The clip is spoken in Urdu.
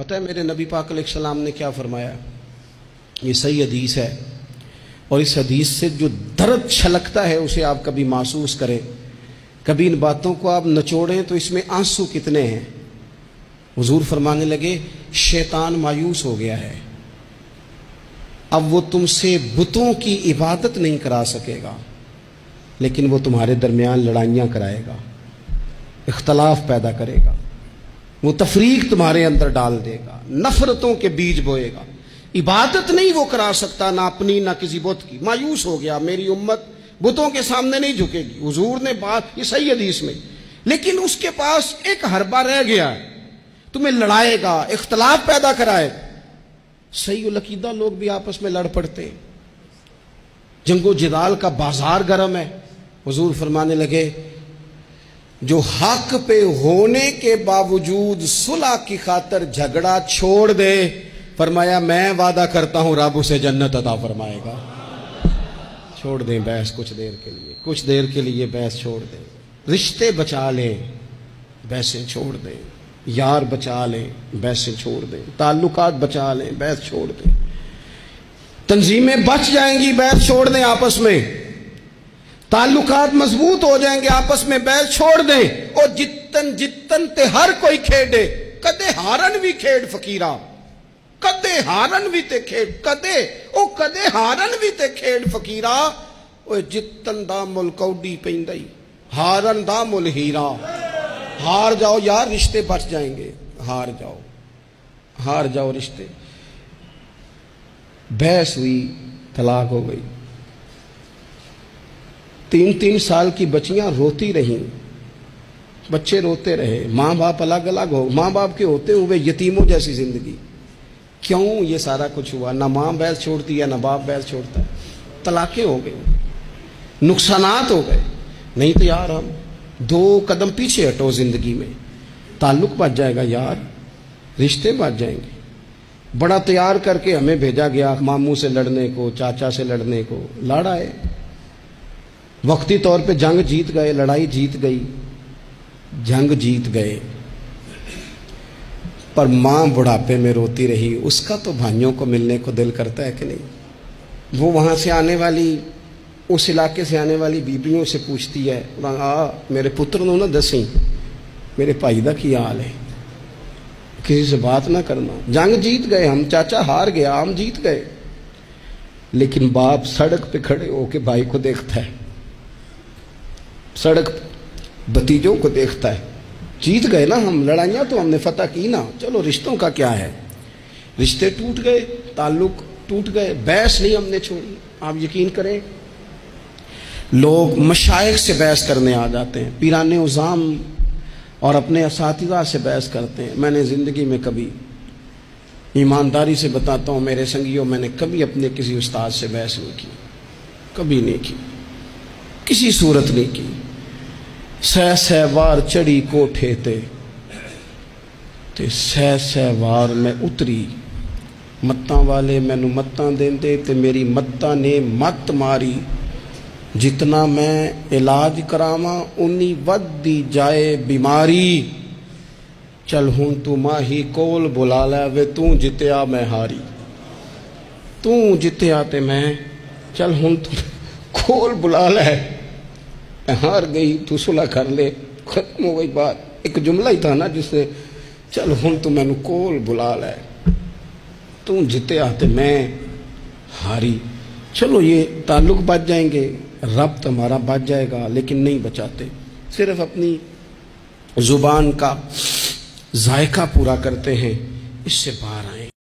پتہ ہے میرے نبی پاک علیہ السلام نے کیا فرمایا؟ یہ صحیح حدیث ہے، اور اس حدیث سے جو درد چھلکتا ہے اسے آپ کبھی محسوس کریں، کبھی ان باتوں کو آپ نچوڑیں تو اس میں آنسو کتنے ہیں۔ حضور فرمانے لگے شیطان مایوس ہو گیا ہے، اب وہ تم سے بتوں کی عبادت نہیں کرا سکے گا، لیکن وہ تمہارے درمیان لڑائیاں کرائے گا، اختلاف پیدا کرے گا، وہ تفریق تمہارے اندر ڈال دے گا، نفرتوں کے بیج بوئے گا۔ عبادت نہیں وہ کرا سکتا، نہ اپنی نہ کسی بت کی۔ مایوس ہو گیا، میری امت بتوں کے سامنے نہیں جھکے گی۔ حضور نے بات یہ صحیح حدیث میں، لیکن اس کے پاس ایک حربہ رہ گیا ہے، تمہیں لڑائے گا، اختلاف پیدا کرائے گا۔ صحیح العقیدہ لوگ بھی آپس میں لڑ پڑتے ہیں، جنگ و جدال کا بازار گرم ہے۔ حضور فرمانے لگے جو حق پہ ہونے کے باوجود صلح کی خاطر جھگڑا چھوڑ دے، فرمایا میں وعدہ کرتا ہوں رب اسے جنت عطا فرمائے گا۔ چھوڑ دیں بحث کچھ دیر کے لیے، کچھ دیر کے لیے بحث چھوڑ دیں، رشتے بچا لیں، بحثیں چھوڑ دیں، یار بچا لیں، بحثیں چھوڑ دیں، تعلقات بچا لیں، بحث چھوڑ دیں، تنظیمیں بچ جائیں گی، بحث چھوڑ دیں، آپس میں تعلقات مضبوط ہو جائیں گے، آپس میں بحث چھوڑ دیں۔ اور جتن جتن تے ہر کوئی کھیڈے، کدے ہارن بھی کھیڈ فقیرہ، کدے ہارن بھی تے کھیڈ، کدے ہارن بھی تے کھیڈ فقیرہ، او جتن دا مل کوڈی پیندائی، ہارن دا مل ہیرا۔ ہار جاؤ یار، رشتے بچ جائیں گے، ہار جاؤ، ہار جاؤ رشتے۔ بحث ہوئی، طلاق ہو گئی، 3 سال کی بچیاں روتی رہیں، بچے روتے رہے، ماں باپ الگ الگ ہو، ماں باپ کے ہوتے ہوئے یتیموں جیسی زندگی۔ کیوں یہ سارا کچھ ہوا؟ نہ ماں بحث چھوڑتی ہے، نہ باپ بحث چھوڑتا ہے، طلاقیں ہو گئی، نقصانات ہو گئے۔ نہیں تو یار ہم 2 قدم پیچھے ہٹو زندگی میں، تعلق بچ جائے گا یار، رشتے بچ جائیں گے۔ بڑا تیار کر کے ہمیں بھیجا گیا ماموں سے لڑنے کو، چاچا سے لڑنے کو، لڑا ہے، وقتی طور پہ جنگ جیت گئے، لڑائی جیت گئی، جنگ جیت گئے، پر ماں بڑھاپے میں روتی رہی۔ اس کا تو بھائیوں کو ملنے کو دل کرتا ہے کہ نہیں؟ وہ وہاں سے آنے والی، اس علاقے سے آنے والی بیبیوں سے پوچھتی ہے میرے پتر نو نہ دسیں میرے بھائی دا کی حال ہے، کسی سے بات نہ کرنا۔ جنگ جیت گئے ہم، چاچا ہار گیا، ہم جیت گئے، لیکن باپ سڑک پہ کھڑے ہو کے بھائی کو دیکھتا ہے، سڑک بھتیجوں کو دیکھتا ہے۔ جیت گئے نا ہم، لڑائیاں تو ہم نے فتح کی نا، چلو رشتوں کا کیا ہے؟ رشتے ٹوٹ گئے، تعلق ٹوٹ گئے، بحث نہیں ہم نے چھوڑی۔ آپ یقین کریں لوگ مشائخ سے بحث کرنے آ جاتے ہیں، پیران عظام اور اپنے اساتذہ سے بحث کرتے ہیں۔ میں نے زندگی میں کبھی، ایمانداری سے بتاتا ہوں میرے سنگیوں، میں نے کبھی اپنے کسی استاد سے بحث نہیں کی، کبھی نہیں کی، کسی صورت نہیں کی۔ سہ وار چڑھی کوٹھے تے سہ وار میں اتری، متاں والے مینو متاں دیندے تے میری متاں نے مت ماری، جتنا میں علاج کراواں انی ودی جائے بیماری، چل ہن تو ماہی کول بلا لے وے تو جتیا میں ہاری، تو جتیا تے میں، چل ہن تو کول بلا لے، ہار گئی تو صلح کر لے، ختم ہو گئی بات۔ ایک جملہ ہی تھا نا جس سے چل ہن تو مینو کول بلا لے، تو جتیا تے میں ہاری۔ چلو یہ تعلق بچ جائیں گے، ربط ہمارا بچ جائے گا، لیکن نہیں بچاتے، صرف اپنی زبان کا ذائقہ پورا کرتے ہیں۔ اس سے باہر آئیں۔